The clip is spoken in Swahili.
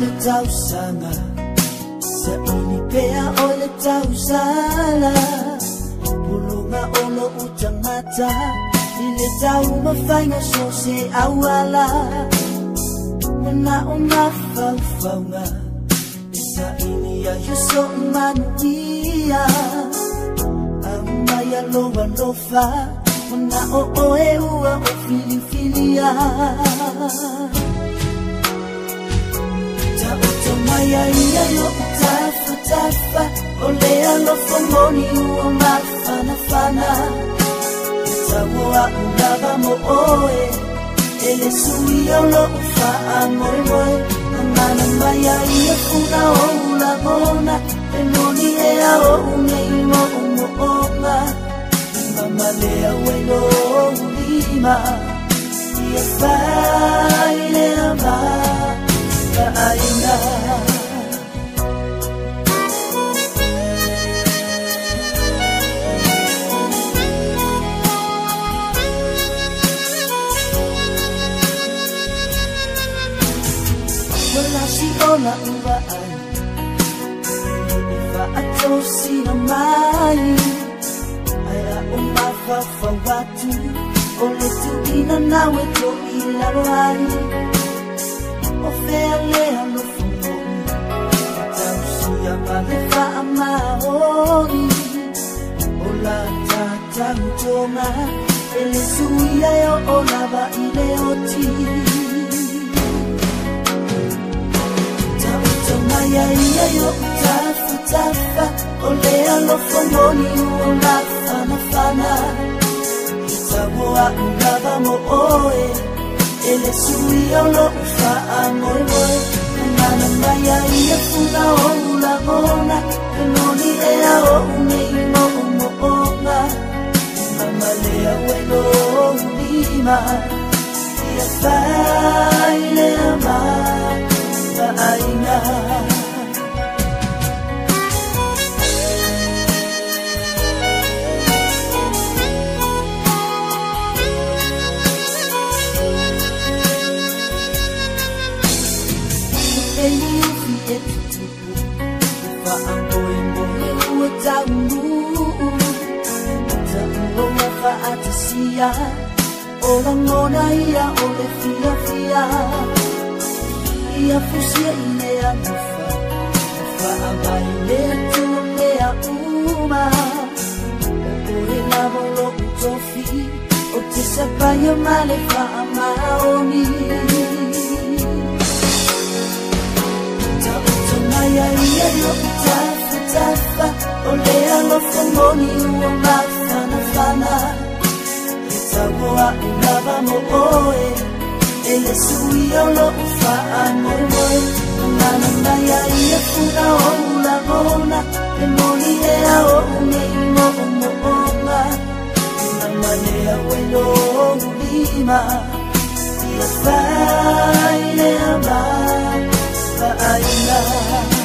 le tau sanga sa ini pea o le tau sala pulunga olo utang mata ile tau mafainga so se awala mana o mafaufaunga sa ini ya yuso manuia au maya loa lofa mana o oe ua o filifilia Maya ia yo tafa tafa olea lo fomoni ua mafana fana Tawa ulava mo oe ele sui o lo ufa amoe moe Mana maya ia kuna o ula mona Penoni e a o unei mo umo onga Mama lea welo ulima Ia fai lea ma Aina Wala si ona uwa ai Ifa atosi na mai Aya umafa fa watu Ole tu ina nawe to ila rai Ofele alo fungoni Tausia malefa amahoni Ola tata utoma Ele suia yo olava ile oti Tautoma ya ia yo utafu tafa Ole alo fungoni uola fana fana Itamoa ulava mo oe Ele suia lo ufa amoe moe Nana maya ia funa o ula mona Penoni ea o unei mo umo onga Mama lea welo o ulima Ia fai lea ma Aina Atisia Ola ngona ia ole fia fia Ia fusia ilea mufa Mufa abai lea tu lea uma Ore lavo lo utofi O te sapaya male fa amaoni Tautona ia yo utafa tafa Olea lo fomoni ua mafana fana Tamoa ulava mo oe Ele sui o lo ufa amoe moe Mana maya ia kuna o ula mona Penoni ea o unei mo umo onga Mama lea welo o ulima Ia fai lea ma Aina